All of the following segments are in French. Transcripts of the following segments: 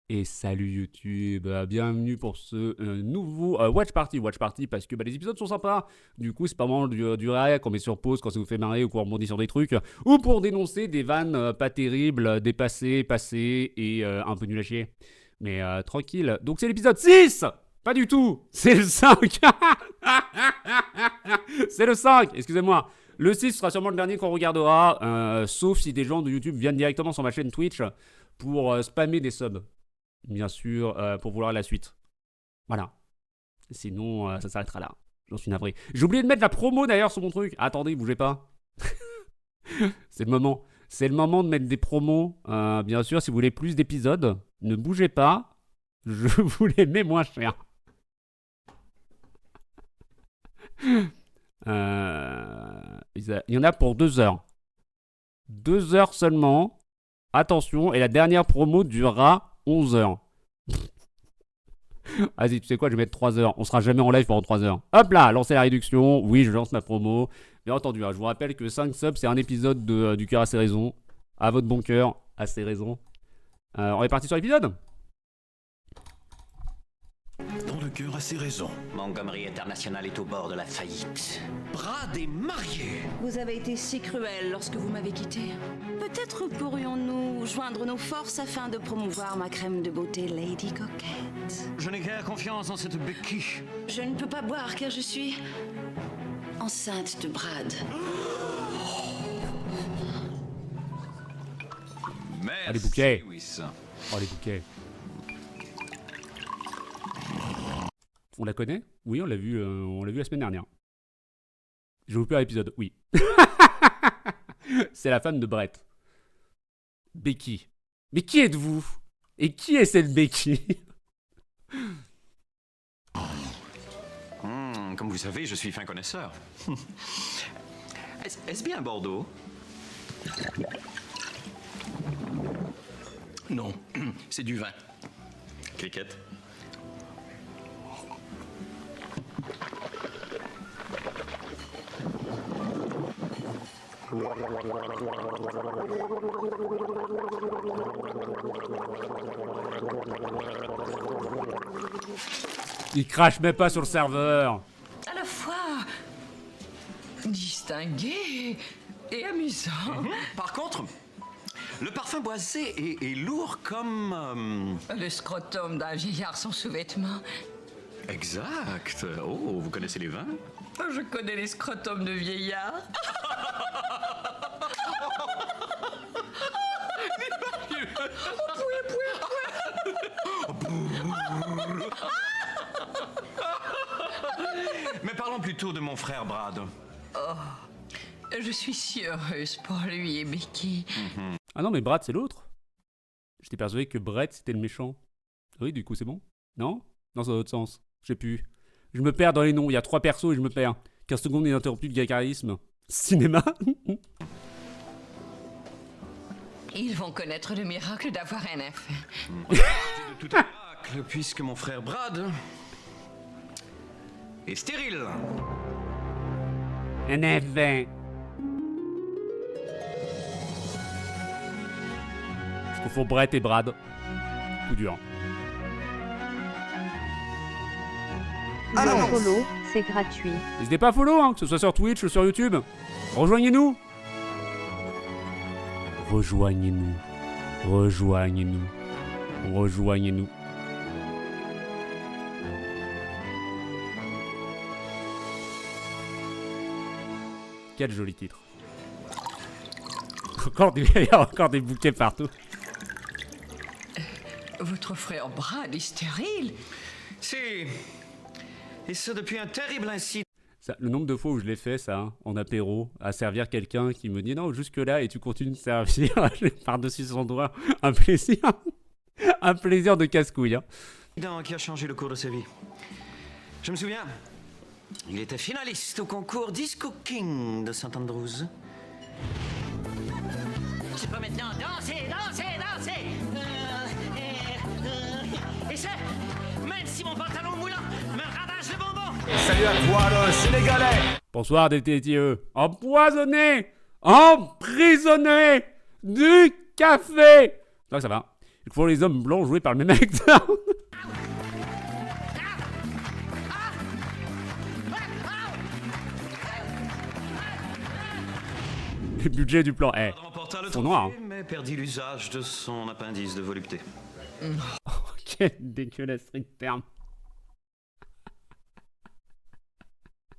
Et salut YouTube, bienvenue pour ce nouveau Watch Party parce que les épisodes sont sympas. Du coup, c'est pas vraiment du réel qu'on met sur pause quand ça vous fait marrer ou qu'on rebondit sur des trucs ou pour dénoncer des vannes pas terribles, dépassées, passées et un peu nul à chier. Mais tranquille. Donc c'est l'épisode 6. Pas du tout, c'est le 5. C'est le 5, excusez-moi. Le 6 sera sûrement le dernier qu'on regardera, sauf si des gens de YouTube viennent directement sur ma chaîne Twitch pour spammer des subs. Bien sûr, pour vouloir la suite. Voilà. Sinon, ça s'arrêtera là. J'en suis navré. J'ai oublié de mettre la promo d'ailleurs sur mon truc. Attendez, bougez pas. C'est le moment. C'est le moment de mettre des promos. Bien sûr, si vous voulez plus d'épisodes, ne bougez pas. Je vous les mets moins cher. Il y en a pour 2 heures. 2 heures seulement. Attention, et la dernière promo durera 11 heures. Vas-y, tu sais quoi, je vais mettre 3 heures. On sera jamais en live pendant 3 heures. Hop là, lancer la réduction. Oui, je lance ma promo. Bien entendu, je vous rappelle que 5 subs, c'est un épisode du cœur à ses raisons. À votre bon cœur, à ses raisons. On est parti sur l'épisode. Dans le cœur a ses raisons. Montgomery International est au bord de la faillite. Brad est marié. Vous avez été si cruel lorsque vous m'avez quitté. Peut-être pourrions-nous joindre nos forces afin de promouvoir ma crème de beauté Lady Coquette. Je n'ai guère confiance en cette Becky. Je ne peux pas boire car je suis enceinte de Brad. Merci, les bouquets. Lewis. Oh, les bouquets. On la connaît? Oui, on l'a vu la semaine dernière. J'ai loupé l'épisode, oui. C'est la femme de Brett. Becky. Mais qui êtes-vous? Et qui est cette Becky? Comme vous savez, je suis fin connaisseur. Est-ce bien Bordeaux? Non, c'est du vin. Cricket. Il crache même pas sur le serveur. À la fois distingué et amusant. Par contre, le parfum boisé est lourd comme... Le scrotum d'un vieillard sans sous-vêtements. Exact. Oh, vous connaissez les vins? Je connais les scrotums de vieillards. Mais parlons plutôt de mon frère Brad. Je suis si heureuse pour lui et Becky. Ah non, mais Brad, c'est l'autre. J'étais persuadé que Brett, c'était le méchant. Oui, du coup, c'est bon? Non? Non, c'est dans l'autre sens. Je sais plus. Je me perds dans les noms. Il y a 3 persos et je me perds. 15 secondes ininterrompues de gacarisme. Cinéma. Ils vont connaître le miracle d'avoir un enfant. De tout un miracle, puisque mon frère Brad est stérile. Un F20. Je confonds Brett et Brad. Coup dur. Alors, follow, c'est gratuit. N'hésitez pas à follow, que ce soit sur Twitch ou sur YouTube. Rejoignez-nous. Rejoignez-nous. Rejoignez-nous. Rejoignez-nous. Quel joli titre. Il y a encore des bouquets partout. Votre frère Brad est stérile. Si. Et ça depuis un terrible incident. Ça, le nombre de fois où je l'ai fait, ça, en apéro, à servir quelqu'un qui me dit non, jusque-là, et tu continues de servir par-dessus son doigt. Un plaisir. Un plaisir de casse-couille. Qui a changé le cours de sa vie. Je me souviens, il était finaliste au concours Disco King de St. Andrews. Je peux maintenant danser. Et ça, même si mon pantalon moulant me ravage le bonbon. Salut à toi le Sénégalais. Bonsoir, DTTE. Empoisonné. Emprisonné. Du café. Donc ça va. Pour les hommes blancs joués par le même acteur. Le budget du plan. Eh, Remporta le Fond noir, trophée, mais perdit l'usage de son appendice de volupté. quelle dégueulasserie de terme.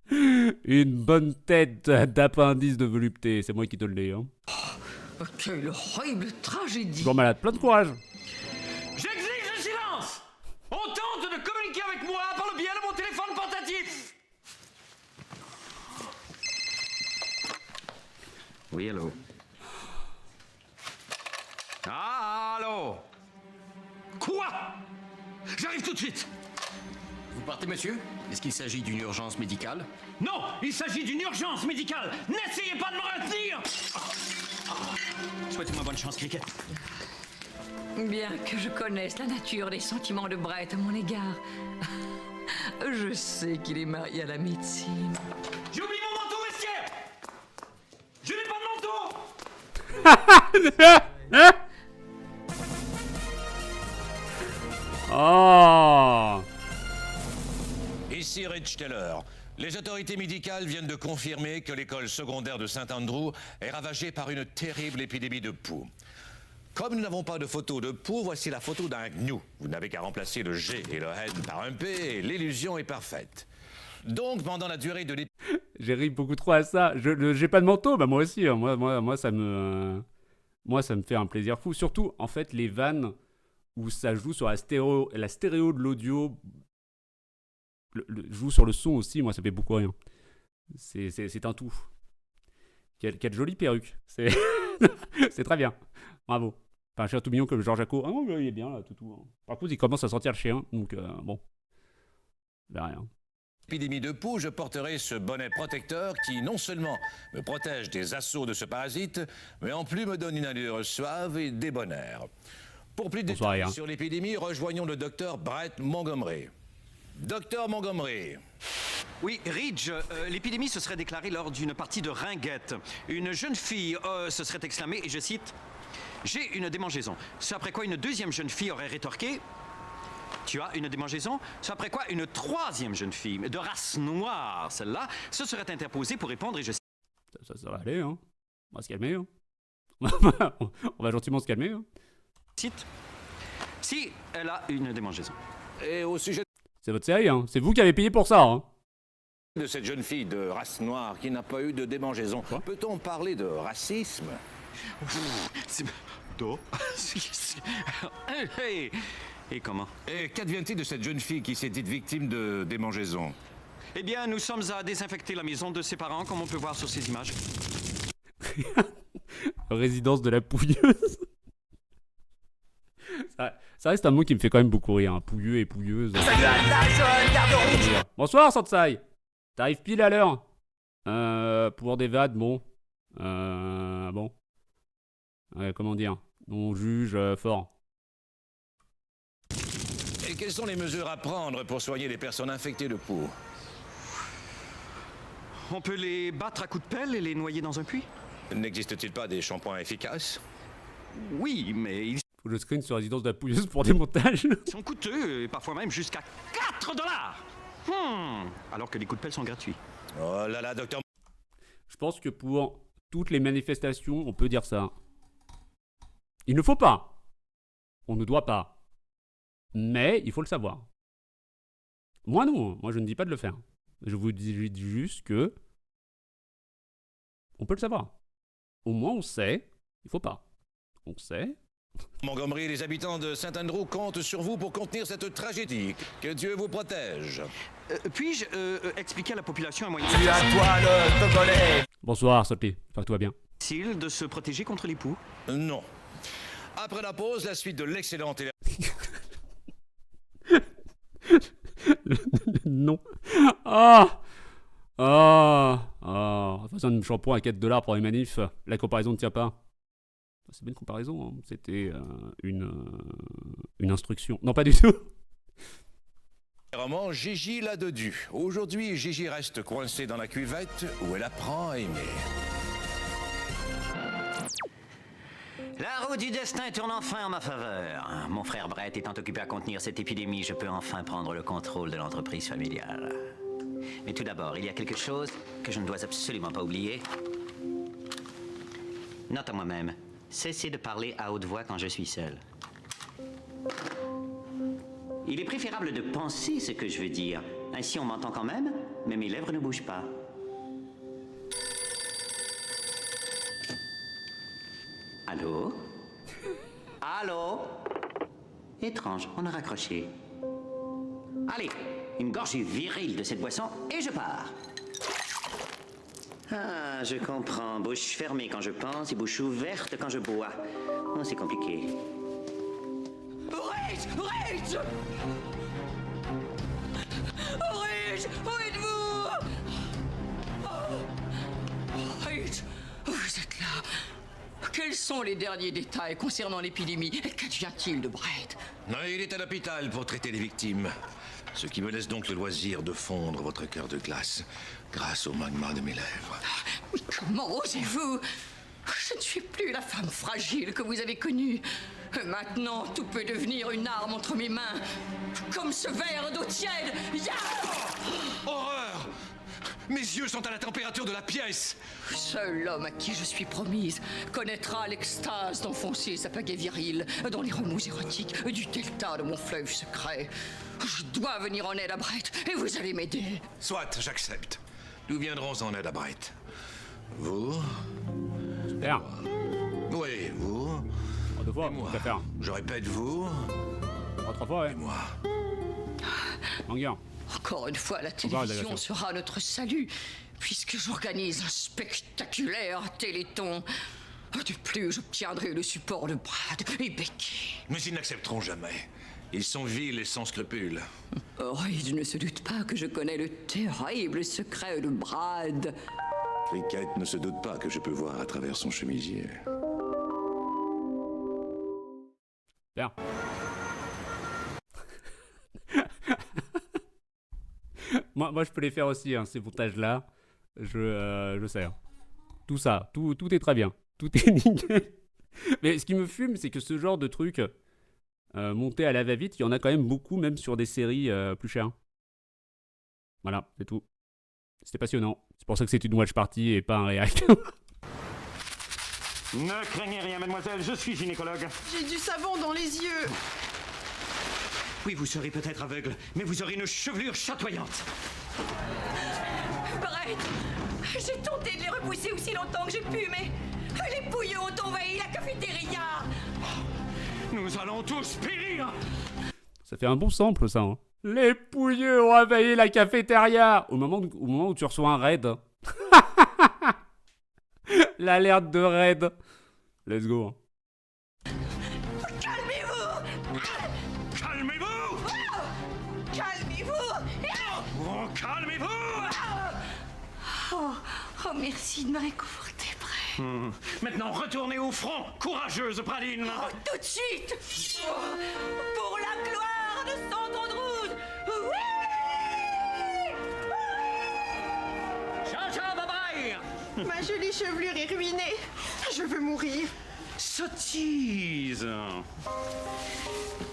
Une bonne tête d'appendice de volupté, c'est moi qui te le dis. Hein. Oh, quelle horrible tragédie. Toujours malade, plein de courage. J'exige le silence. On tente de communiquer avec moi par le biais de mon téléphone portatif. Oui, allô? Ah, allô? Quoi? J'arrive tout de suite. Vous partez, monsieur? Est-ce qu'il s'agit d'une urgence médicale? Non, il s'agit d'une urgence médicale. N'essayez pas de me retenir. Souhaitez-moi bonne chance, Cricket. Bien que je connaisse la nature des sentiments de Brett à mon égard, je sais qu'il est marié à la médecine. J'ai oublié mon manteau vestiaire. Je n'ai pas de manteau. Oh. Ici Rich Taylor. Les autorités médicales viennent de confirmer que l'école secondaire de Saint-Andrew est ravagée par une terrible épidémie de poux. Comme nous n'avons pas de photo de poux, voici la photo d'un gnou. Vous n'avez qu'à remplacer le G et le N par un P et l'illusion est parfaite. Donc, pendant la durée de l'épidémie... J'ai ri beaucoup trop à ça. J'ai pas de manteau, bah moi aussi. Hein. Moi, ça me fait un plaisir fou. Surtout, en fait, les vannes où ça joue sur la stéréo de l'audio, joue sur le son aussi. Moi, ça fait beaucoup rire. C'est un tout. Quelle jolie perruque. C'est très bien. Bravo. Enfin, un chien tout mignon comme Georges Jaco. Ah, il est bien là, toutou. Hein. Par contre, il commence à sentir le chien. Donc, bon. Rien. Épidémie de poux, je porterai ce bonnet protecteur qui non seulement me protège des assauts de ce parasite, mais en plus me donne une allure suave et débonnaire. Pour plus de détails sur l'épidémie, rejoignons le docteur Brett Montgomery. Docteur Montgomery. Oui, Ridge, l'épidémie se serait déclarée lors d'une partie de ringuette. Une jeune fille se serait exclamée, et je cite, « J'ai une démangeaison ». Ce après quoi une deuxième jeune fille aurait rétorqué, « Tu as une démangeaison ». Ce après quoi une troisième jeune fille, de race noire, celle-là, se serait interposée pour répondre, et je cite, Ça va aller, hein. On va se calmer, hein. On va gentiment se calmer, hein. Cite, « Si elle a une démangeaison ». Et au sujet C'est votre série, hein. C'est vous qui avez payé pour ça, hein. de cette jeune fille de race noire qui n'a pas eu de démangeaison, peut-on parler de racisme? Et comment? Et qu'advient-il de cette jeune fille qui s'est dite victime de démangeaison? Eh bien, nous sommes à désinfecter la maison de ses parents, comme on peut voir sur ces images. Résidence de la pouilleuse. Ça reste un mot qui me fait quand même beaucoup rire, hein. Pouilleux et pouilleuse. Bonsoir, Sansai. T'arrives pile à l'heure. Pour des vannes, bon. Bon. Comment dire? On juge fort. Et quelles sont les mesures à prendre pour soigner les personnes infectées de poux? On peut les battre à coups de pelle et les noyer dans un puits? N'existe-t-il pas des shampoings efficaces? Oui, mais ils Faut que je screen sur Résidence de la pouilleuse pour des montages. sont coûteux, et parfois même jusqu'à 4 $. Alors que les coups de pelle sont gratuits. Oh là là, docteur... Je pense que pour toutes les manifestations, on peut dire ça. Il ne faut pas. On ne doit pas. Mais il faut le savoir. Moi non, moi je ne dis pas de le faire. Je vous dis juste que on peut le savoir. Au moins on sait, il faut pas. On sait. Montgomery et les habitants de Saint-Andrew comptent sur vous pour contenir cette tragédie. Que Dieu vous protège. Puis-je expliquer à la population un moyen Tu as toi le Togolais. Bonsoir, Sophie. J'espère que tout va bien. facile de se protéger contre les poux? Non. Après la pause, la suite de l'excellente... Non. Ah. Façon de shampoing à 4 $ pour les manifs. La comparaison ne tient pas. C'est bien une comparaison. Hein. C'était une instruction. Non, pas du tout. Roman Gigi l'a dodu. Aujourd'hui, Gigi reste coincée dans la cuvette où elle apprend à aimer. La roue du destin tourne enfin en ma faveur. Mon frère Brett étant occupé à contenir cette épidémie, je peux enfin prendre le contrôle de l'entreprise familiale. Mais tout d'abord, il y a quelque chose que je ne dois absolument pas oublier. Note à moi-même, cessez de parler à haute voix quand je suis seul. Il est préférable de penser ce que je veux dire. Ainsi, on m'entend quand même, mais mes lèvres ne bougent pas. Allô? Allô? Étrange, on a raccroché. Allez, une gorgée virile de cette boisson et je pars. Ah, je comprends. Bouche fermée quand je pense et bouche ouverte quand je bois. Oh, c'est compliqué. Rich! Rich! Rich! Où êtes-vous? Rich! Vous êtes là. Quels sont les derniers détails concernant l'épidémie? Et qu'advient-il de Brett? Il est à l'hôpital pour traiter les victimes. Ce qui me laisse donc le loisir de fondre votre cœur de glace grâce au magma de mes lèvres. Mais comment osez-vous? Je ne suis plus la femme fragile que vous avez connue. Maintenant, tout peut devenir une arme entre mes mains. Comme ce verre d'eau tiède. Ya! Horreur! Mes yeux sont à la température de la pièce. Seul l'homme à qui je suis promise connaîtra l'extase d'enfoncer sa pagaie virile dans les remous érotiques du delta de mon fleuve secret. Je dois venir en aide à Brett et vous allez m'aider. Soit, j'accepte. Nous viendrons en aide à Brett. Vous? Super. Oui, vous. En 2 fois, Moi. on peut faire. Je répète, vous. En 3 fois, ouais. Et moi. Longueur. Encore une fois, la télévision sera notre salut, puisque j'organise un spectaculaire téléthon. De plus, j'obtiendrai le support de Brad et Becky. Mais ils n'accepteront jamais. Ils sont vils et sans scrupules. Reed ne se doute pas que je connais le terrible secret de Brad. Cricket ne se doute pas que je peux voir à travers son chemisier. Super. moi, je peux les faire aussi, hein, ces montages-là. Je sais. Hein. Tout ça, tout est très bien. Tout est nickel. Mais ce qui me fume, c'est que ce genre de truc monté à la va-vite, il y en a quand même beaucoup, même sur des séries plus chères. Voilà, c'est tout. C'était passionnant. C'est pour ça que c'est une watch party et pas un react. Ne craignez rien, mademoiselle, je suis gynécologue. J'ai du savon dans les yeux. Oui, vous serez peut-être aveugle, mais vous aurez une chevelure chatoyante. Brett, j'ai tenté de les repousser aussi longtemps que j'ai pu, mais les pouilleux ont envahi la cafétéria. Nous allons tous périr. Ça fait un bon sample, ça. Hein. Les pouilleux ont envahi la cafétéria. Au moment où tu reçois un raid. L'alerte de raid. Let's go. Hein. Calmez-vous! Calmez-vous! Calmez-vous! Oh, calmez-vous! Oh, merci de me réconforter, Brett. Maintenant, retournez au front, courageuse Praline. Oh, tout de suite! Oh, pour la gloire de Saint Andrews! Oui! Ciao, ciao, bye-bye! Ma jolie chevelure est ruinée. Je veux mourir. Sottise!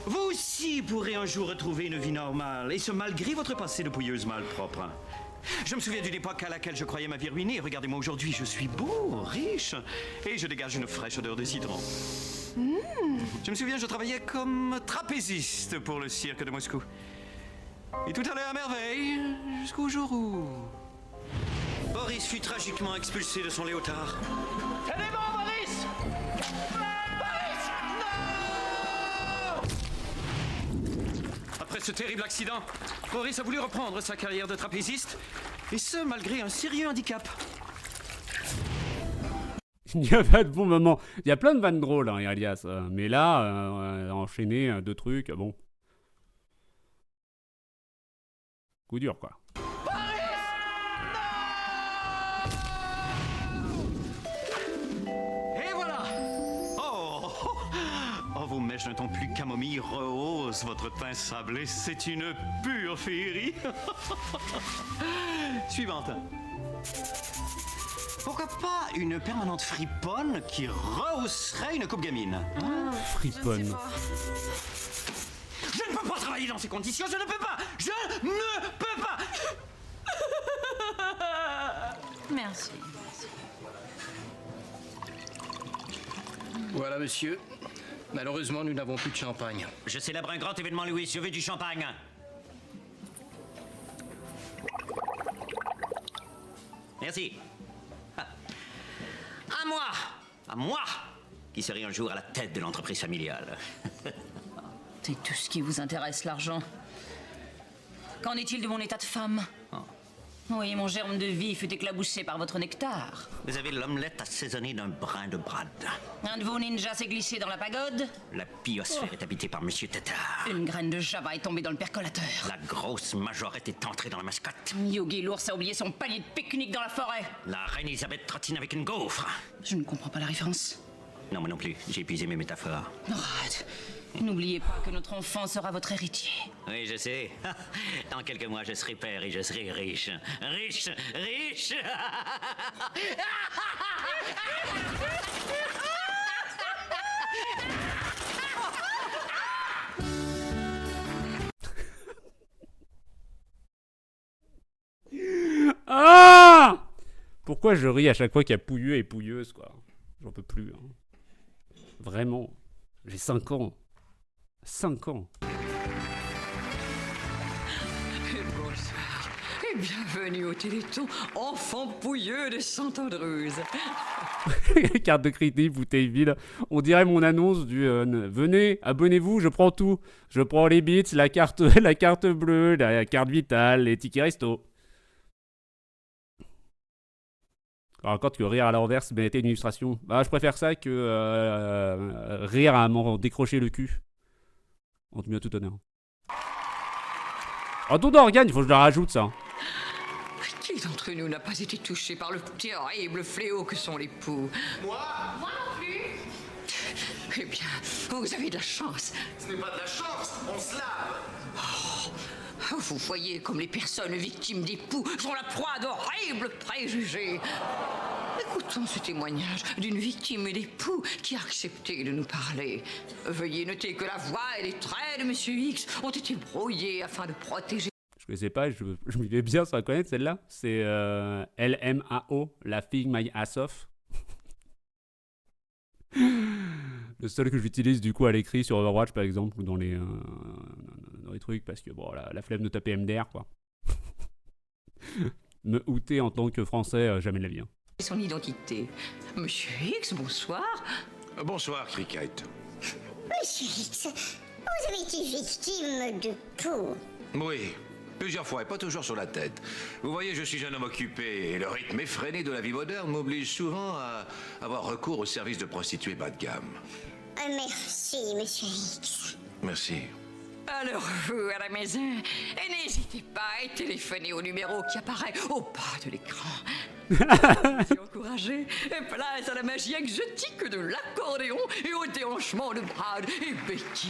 Vous aussi pourrez un jour retrouver une vie normale, et ce malgré votre passé de pouilleuse malpropre. Je me souviens d'une époque à laquelle je croyais ma vie ruinée. Regardez-moi aujourd'hui, je suis beau, riche, et je dégage une fraîche odeur de citron. Je me souviens, je travaillais comme trapéziste pour le cirque de Moscou. Et tout allait à merveille, jusqu'au jour où... Boris fut tragiquement expulsé de son léotard. Tenez bon, Boris! Après ce terrible accident, Boris a voulu reprendre sa carrière de trapéziste, et ce, malgré un sérieux handicap. Il n'y a pas de bon moment. Il y a plein de vannes drôles, hein, Alias. Mais là, enchaîner 2 trucs, bon. Coup dur, quoi. Et voilà! Oh, vos mèches d'un ton plus camomille rehaussent votre teint sablé. C'est une pure féerie. Suivante. Pourquoi pas une permanente friponne qui rehausserait une coupe gamine? Friponne. Je ne peux pas travailler dans ces conditions, je ne peux pas! Je ne peux pas! Merci. Voilà, monsieur. Malheureusement, nous n'avons plus de champagne. Je célèbre un grand événement, Louis, je veux du champagne. Merci. Ah. À moi! À moi! Qui serai un jour à la tête de l'entreprise familiale. C'est tout ce qui vous intéresse, l'argent. Qu'en est-il de mon état de femme? Oui, mon germe de vie fut éclaboussé par votre nectar. Vous avez l'omelette assaisonnée d'un brin de brade. Un de vos ninjas s'est glissé dans la pagode. La biosphère est habitée par Monsieur Tétard. Une graine de java est tombée dans le percolateur. La grosse majorette est entrée dans la mascotte. Yogi l'ours a oublié son panier de pique-nique dans la forêt. La reine Elisabeth trottine avec une gaufre. Je ne comprends pas la référence. Non, moi non plus. J'ai épuisé mes métaphores. Arrête. N'oubliez pas que notre enfant sera votre héritier. Oui, je sais. Dans quelques mois, je serai père et je serai riche. Riche, riche. Ah! Pourquoi je ris à chaque fois qu'il y a pouilleux et pouilleuse, quoi? J'en peux plus. Hein. Vraiment. J'ai 5 ans. 5 ans. Bonsoir et bienvenue au Téléthon, enfant pouilleux de Saint-Andrews. Carte de crédit, bouteille vide. On dirait mon annonce du venez, abonnez-vous, je prends tout. Je prends les bits, la carte bleue, la carte vitale, les tickets resto. Alors, quand que rire à l'envers, c'est bien été une illustration. Bah, je préfère ça que rire à m'en décrocher le cul. En tout bien tout honneur. En don d'organe, il faut que je le rajoute ça. Qui d'entre nous n'a pas été touché par le terrible fléau que sont les poux? Moi non plus. Eh bien, vous avez de la chance. Ce n'est pas de la chance, on se lave. Vous voyez comme les personnes victimes des poux sont la proie d'horribles préjugés. Écoutons ce témoignage d'une victime des poux qui a accepté de nous parler. Veuillez noter que la voix et les traits de Monsieur X ont été brouillés afin de protéger. Je connaissais pas, je m'y vais bien sans la connaître celle-là. C'est LMAO, la fille my ass off. Le seul que j'utilise du coup à l'écrit sur Overwatch par exemple, ou dans les trucs, parce que bon, la flemme de taper MDR quoi. Me outer en tant que français, jamais de la vie. Hein. Son identité. Monsieur X, bonsoir. Bonsoir, Cricket. Monsieur X, vous avez été victime de tout. Oui, plusieurs fois et pas toujours sur la tête. Vous voyez, je suis un homme occupé et le rythme effréné de la vie moderne m'oblige souvent à avoir recours aux services de prostituées bas de gamme. Merci, Monsieur X. Merci. Alors vous, à la maison, n'hésitez pas à téléphoner au numéro qui apparaît au bas de l'écran. Encouragé, place à la magie exotique de l'accordéon et au déhanchement de Brad et Becky.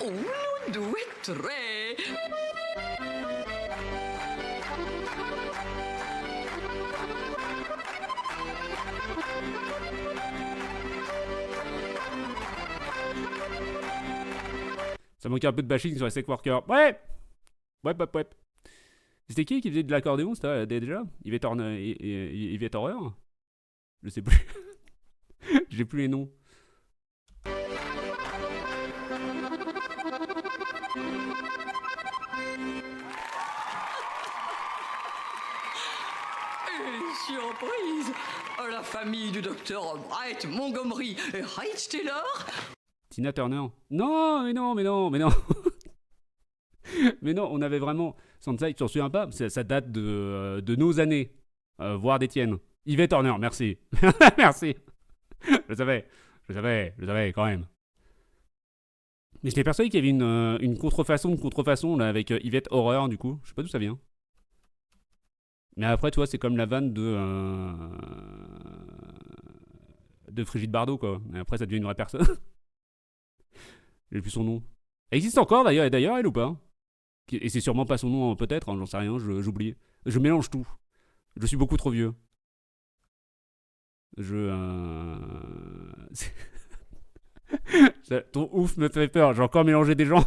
On nous douetterait. Ça manquait un peu de bashing sur les sex workers. Ouais. C'était qui faisait de l'accordéon, c'était déjà Yvette Horreur. Je sais plus. J'ai plus les noms. Surprise! La famille du docteur Bright Montgomery et Height Taylor. Tina Turner. Non. Mais non, on avait vraiment... Sansa, tu t'en souviens pas? Ça date de nos années. Voire des tiennes. Yvette Horner, merci. Merci. Je savais quand même. Mais j'étais persuadé qu'il y avait une contrefaçon là, avec Yvette Horreur, du coup. Je sais pas d'où ça vient. Mais après, tu vois, c'est comme la vanne de Brigitte Bardot, quoi. Et après, ça devient une vraie personne. J'ai plus son nom. Elle existe encore, d'ailleurs, elle ou pas? Et c'est sûrement pas son nom, peut-être, hein, j'en sais rien, j'oublie. Je mélange tout. Je suis beaucoup trop vieux. Ton ouf me fait peur. J'ai encore mélangé des gens.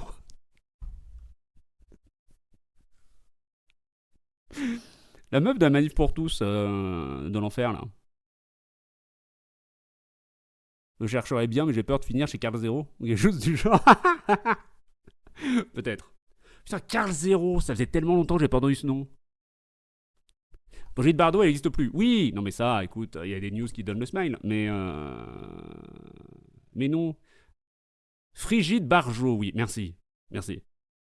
La meuf de la manif pour tous de l'enfer, là. Je chercherais bien, mais j'ai peur de finir chez Carl Zero. Ou quelque chose du genre. Peut-être. Putain, Carl Zero, ça faisait tellement longtemps que j'ai pas entendu ce nom. Brigitte Bardot, elle n'existe plus. Oui, non mais ça, écoute, il y a des news qui donnent le smile. Mais non. Frigide Barjot, oui, merci. Merci.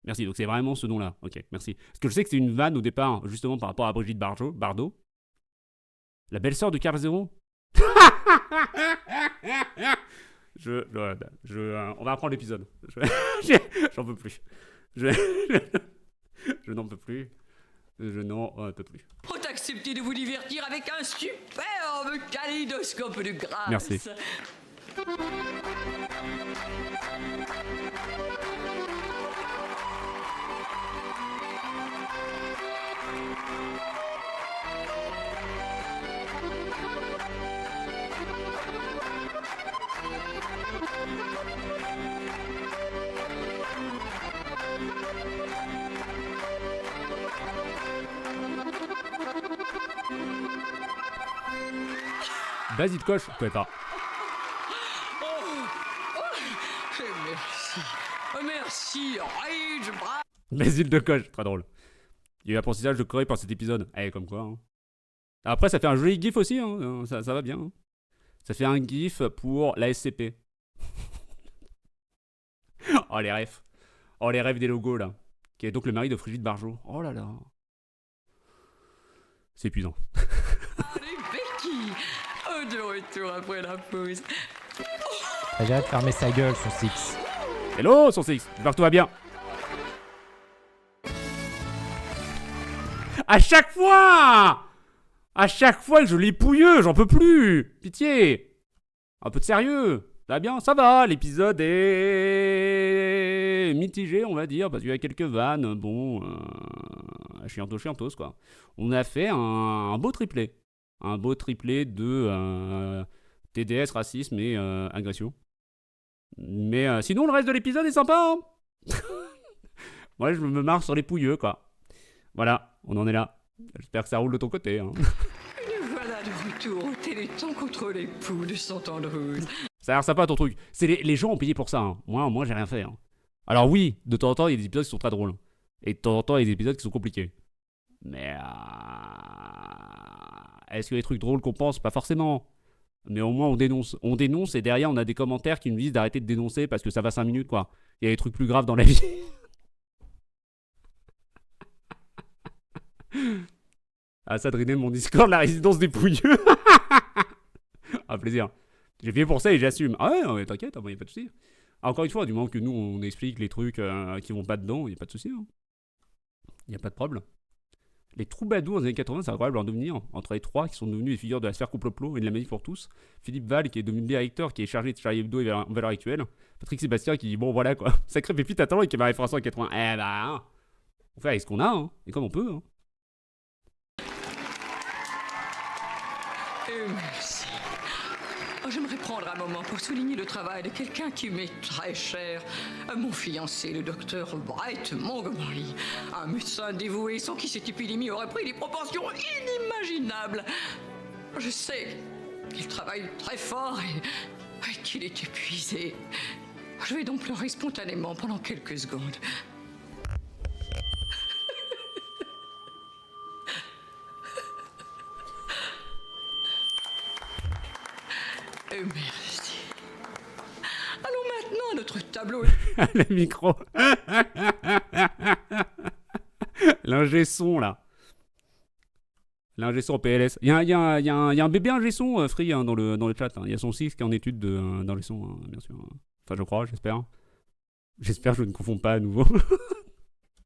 Merci, donc c'est vraiment ce nom-là. Ok, merci. Parce que je sais que c'est une vanne au départ, justement par rapport à Brigitte Bardot. La belle-sœur de Carl Zero. On va reprendre l'épisode. J'en peux plus. Je n'en peux plus. Je n'en peux plus. Faut accepter de vous divertir avec un superbe kaléidoscope de grâce. Merci. Basile Koch, je ne connais pas. Merci. Merci. Rage, bravo. Basile de Koch, très drôle. Il y a eu l'apprentissage de Corée par cet épisode. Eh, comme quoi. Hein. Après, ça fait un joli gif aussi. Hein. Ça va bien. Hein. Ça fait un gif pour la SCP. Oh, les refs. Oh, les rêves des logos, là. Qui est donc le mari de Brigitte Bardot. Oh là là. C'est épuisant. Allez, Becky. De retour après la pause. J'ai hâte de fermer sa gueule, son Six. Hello, son Six. J'espère que tout va bien. À chaque fois que je lis pouilleux, j'en peux plus. Pitié. Un peu de sérieux. Ça va bien, ça va. L'épisode est mitigé, on va dire, parce qu'il y a quelques vannes. Bon, chiantos, quoi. On a fait un beau triplé. Un beau triplé de TDS, racisme et agression. Mais sinon, le reste de l'épisode est sympa. Hein. Moi, je me marre sur les pouilleux, quoi. Voilà, on en est là. J'espère que ça roule de ton côté. Hein. Nous voilà de retour au Téléthon contre les poux de Saint-Andrews. Ça a l'air sympa ton truc. C'est les gens ont payé pour ça. Hein. Moi, j'ai rien fait. Hein. Alors oui, de temps en temps, il y a des épisodes qui sont très drôles. Et de temps en temps, il y a des épisodes qui sont compliqués. Mais est-ce que les trucs drôles qu'on pense? Pas forcément. Mais au moins, on dénonce. On dénonce et derrière, on a des commentaires qui nous disent d'arrêter de dénoncer parce que ça va 5 minutes, quoi. Il y a des trucs plus graves dans la vie. Ah, ça drainait mon Discord, la résidence des pouilleux. Ah, plaisir. J'ai fait pour ça et j'assume. Ah ouais, t'inquiète, il n'y a pas de souci. Encore une fois, du moment que nous, on explique les trucs qui vont pas dedans, il n'y a pas de souci. Il n'y a pas de problème. Les troubadours des années 80, c'est incroyable en devenir. Entre les trois qui sont devenus des figures de la sphère complot et de la manif pour tous. Philippe Val qui est devenu directeur, qui est chargé de Charlie Hebdo et Valeurs Actuelles. Patrick Sébastien qui dit bon voilà quoi. Sacré pépite attends et qui est ma référence en 80. Eh bah, on fait avec ce qu'on a, hein. Et comme on peut. Hein. Merci. J'aimerais prendre un moment pour souligner le travail de quelqu'un qui m'est très cher. Mon fiancé, le docteur Bright Montgomery. Un médecin dévoué sans qui cette épidémie aurait pris des proportions inimaginables. Je sais qu'il travaille très fort et qu'il est épuisé. Je vais donc pleurer spontanément pendant quelques secondes. Merci. Allons maintenant à notre tableau. Le micro. L'ingé son, là. L'ingé son PLS. Il y a un bébé ingé son, Free, hein, dans le chat. Hein. Il y a son 6 qui est en étude d'ingé son, hein, bien sûr. Enfin, je crois, j'espère. J'espère que je ne confonds pas à nouveau.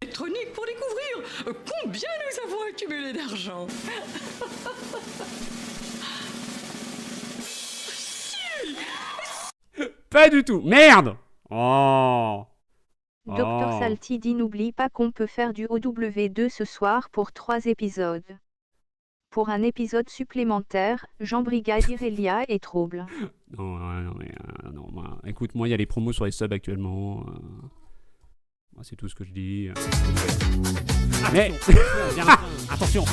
Électronique pour découvrir combien nous avons accumulé d'argent. Pas du tout. Merde. Oh. Dr Salty dit n'oublie pas qu'on peut faire du OW2 ce soir pour 3 épisodes. pour un épisode supplémentaire. Jean Brigade, Irelia et Trouble. Non, écoute, moi, il y a les promos sur les subs actuellement. C'est tout ce que je dis. Mais attention,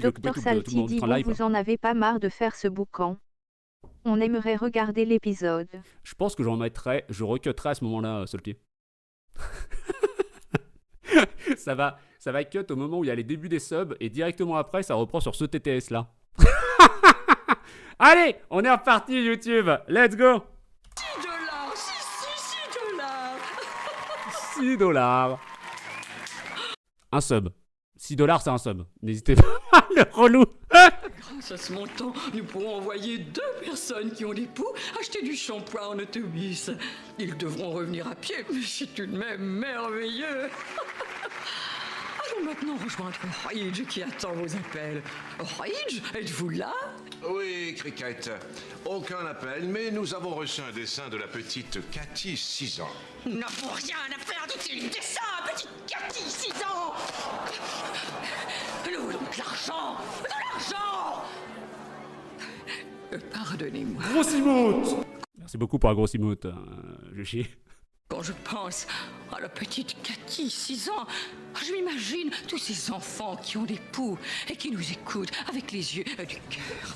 Docteur Salty dit vous en avez pas marre de faire ce boucan. On aimerait regarder l'épisode. Je pense que je recutterai à ce moment-là, Salty. ça va cut au moment où il y a les débuts des subs et directement après, ça reprend sur ce TTS là. Allez, on est reparti YouTube. Let's go. 6 $. Un sub. 6 $, c'est un sub. N'hésitez pas, le relou. Grâce à ce montant, nous pourrons envoyer 2 personnes qui ont des poux acheter du shampoing en autobus. Ils devront revenir à pied, mais c'est tout de même merveilleux. Allons maintenant rejoindre Ridge qui attend vos appels. Ridge, êtes-vous là? Oui, Cricket. Aucun appel, mais nous avons reçu un dessin de la petite Cathy, 6 ans. N'a pour rien à faire d'utile dessin, petite Cathy, 6 ans. Nous voulons de l'argent. De l'argent. Pardonnez-moi. Gros emote. Merci beaucoup pour la grosse emote. Je chie. Quand je pense à la petite Cathy, 6 ans, je m'imagine tous ces enfants qui ont des poux et qui nous écoutent avec les yeux du cœur.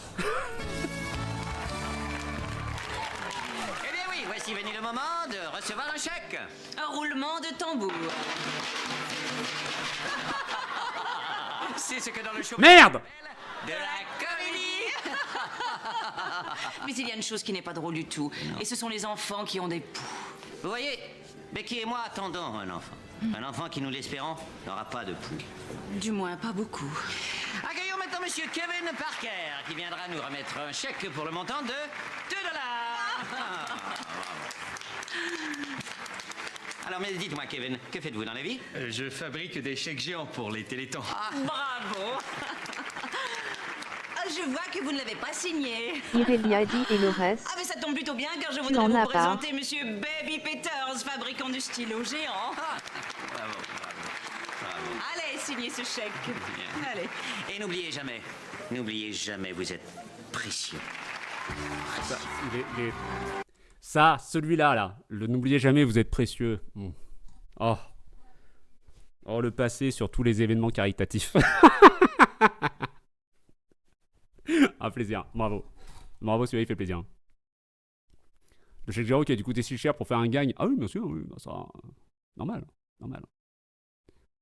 Eh bien oui, voici venu le moment de recevoir un chèque. Un roulement de tambour. C'est ce que dans le show... Merde. De la comédie. Mais il y a une chose qui n'est pas drôle du tout. Et ce sont les enfants qui ont des poux. Vous voyez, Becky et moi attendons un enfant. Un enfant qui, nous l'espérons, n'aura pas de poux. Du moins, pas beaucoup. Accueillons maintenant Monsieur Kevin Parker, qui viendra nous remettre un chèque pour le montant de 2 $. Alors, mais dites-moi, Kevin, que faites-vous dans la vie? Je fabrique des chèques géants pour les télétons. Ah, bravo. Je vois que vous ne l'avez pas signé. Irelia dit et le reste. Ah mais ça tombe plutôt bien car je Tu voudrais en vous as présenter Monsieur Baby Peters, fabricant de stylos géants. Bravo. Allez, signez ce chèque. Allez. Et n'oubliez jamais, vous êtes précieux. Ça, celui-là, là. N'oubliez jamais, vous êtes précieux. Oh, le passé sur tous les événements caritatifs. Un plaisir, bravo. Bravo, celui-là, il fait plaisir. Le chèque géant qui a dû coûter si cher pour faire un gagne. Ah oui, bien sûr, oui, bah ça... Normal.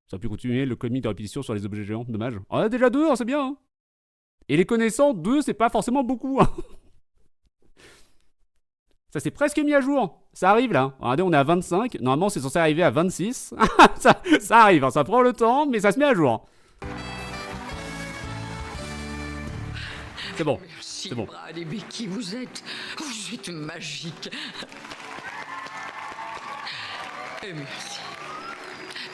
Ça a pu continuer le comique de répétition sur les objets géants, dommage. On a déjà 2, hein, c'est bien. Hein. Et les connaissants, 2, c'est pas forcément beaucoup. Hein. Ça s'est presque mis à jour. Ça arrive là. Regardez, on est à 25. Normalement, c'est censé arriver à 26. ça arrive, hein. Ça prend le temps, mais ça se met à jour. C'est bon. Merci, c'est bon. Brad et Becky, vous êtes magiques. Et merci.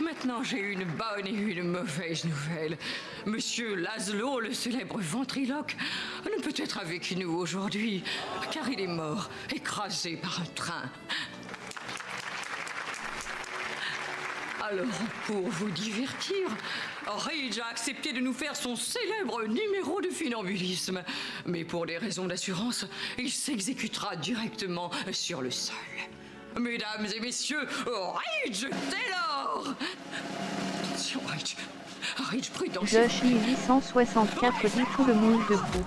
Maintenant, j'ai une bonne et une mauvaise nouvelle. Monsieur Laszlo, le célèbre ventriloque, ne peut être avec nous aujourd'hui, car il est mort, écrasé par un train. Alors, pour vous divertir, Ridge a accepté de nous faire son célèbre numéro de funambulisme. Mais pour des raisons d'assurance, il s'exécutera directement sur le sol. Mesdames et messieurs, Ridge Taylor! Attention, Ridge. Ridge, prudence. Josh 864 dit tout le monde debout.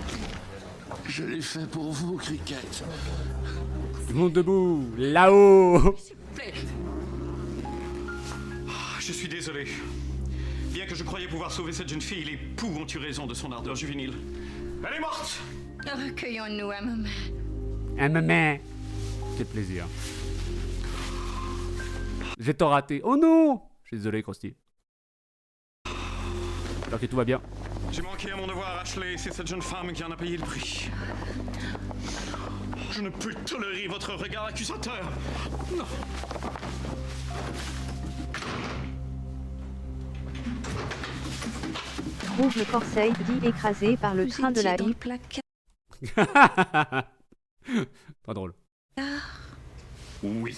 Je l'ai fait pour vous, Cricket. Tout le monde debout, là-haut. S'il vous plaît. Je suis désolé. Bien que je croyais pouvoir sauver cette jeune fille, les poux ont eu raison de son ardeur juvénile. Elle est morte! Recueillons-nous un moment. Un moment. Quel plaisir. J'ai tant raté. Oh non! Je suis désolé, Krusty. Alors que tout va bien. J'ai manqué à mon devoir, Ashley. C'est cette jeune femme qui en a payé le prix. Je ne peux tolérer votre regard accusateur. Non. Trouve le Corseille dit écrasé par le train de la hype. Pas drôle. Oui.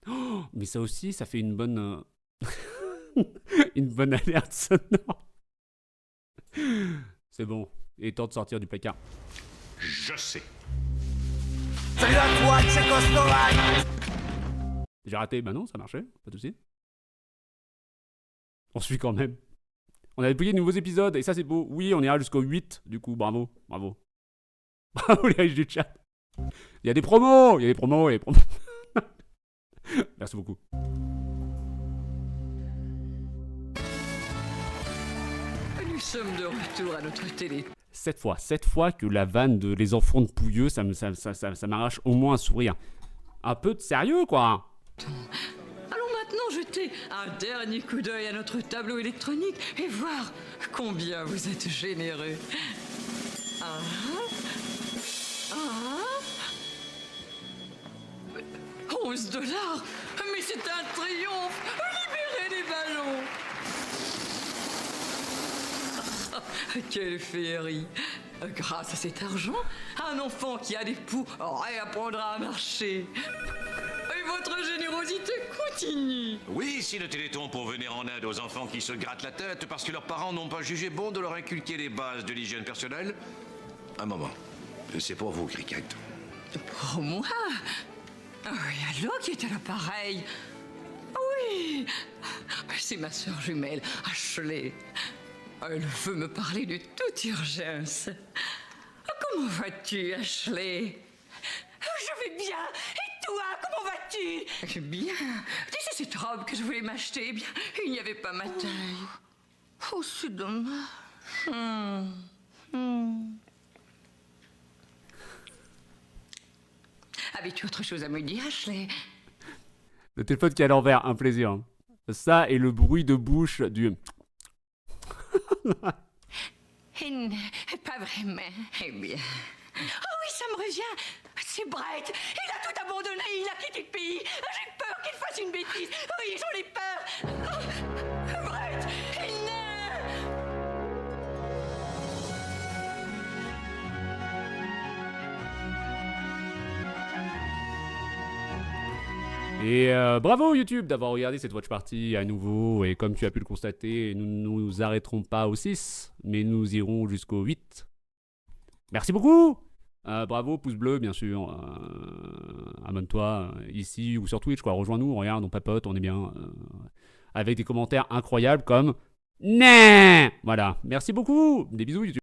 Oh, mais ça aussi, ça fait une bonne... Une bonne alerte sonore. C'est bon. Il est temps de sortir du placard. Je sais. Salut à toi, Tchécoslovaque. J'ai raté. Bah non, ça marchait. Pas de soucis. On suit quand même. On a publié de nouveaux épisodes et ça c'est beau. Oui, on ira jusqu'au 8 du coup. Bravo. Bravo. Bravo les riches du chat. Il y a des promos. Il y a des promos. Il y a des promos. Merci beaucoup. Nous sommes de retour à notre télé. 7 fois que la vanne de les enfants de Pouilleux, ça m'arrache au moins un sourire. Un peu de sérieux, quoi. Allons maintenant jeter un dernier coup d'œil à notre tableau électronique et voir combien vous êtes généreux. Ah, ah, 11 $. Mais c'est un triomphe. Libérez les ballons. Quelle féerie! Grâce à cet argent, un enfant qui a des poux réapprendra à marcher. Et votre générosité continue. Oui, si le Téléthon pour venir en aide aux enfants qui se grattent la tête parce que leurs parents n'ont pas jugé bon de leur inculquer les bases de l'hygiène personnelle. Un moment. C'est pour vous, Cricket. Pour moi? Oui, allô, qui est à l'appareil? Oui, c'est ma sœur jumelle, Ashley. Elle veut me parler de toute urgence. Comment vas-tu, Ashley? Je vais bien. Et toi, comment vas-tu? Bien. Tu sais cette robe que je voulais m'acheter? Eh bien, il n'y avait pas ma taille. Oh, c'est dommage. Avais-tu autre chose à me dire, Ashley? Le téléphone qui est à l'envers, un plaisir. Ça et le bruit de bouche du... Pas vraiment. Eh bien. Oh oui, ça me revient. C'est Brett. Il a tout abandonné. Il a quitté le pays. J'ai peur qu'il fasse une bêtise. Oui, j'en ai peur. Oh, Brett, Et bravo YouTube d'avoir regardé cette watch party à nouveau. Et comme tu as pu le constater, nous ne nous arrêterons pas au 6, mais nous irons jusqu'au 8. Merci beaucoup. Bravo, pouce bleu bien sûr. Abonne-toi ici ou sur Twitch, quoi. Rejoins-nous, regarde, on papote, on est bien. Avec des commentaires incroyables comme... Nah. Voilà, merci beaucoup. Des bisous YouTube.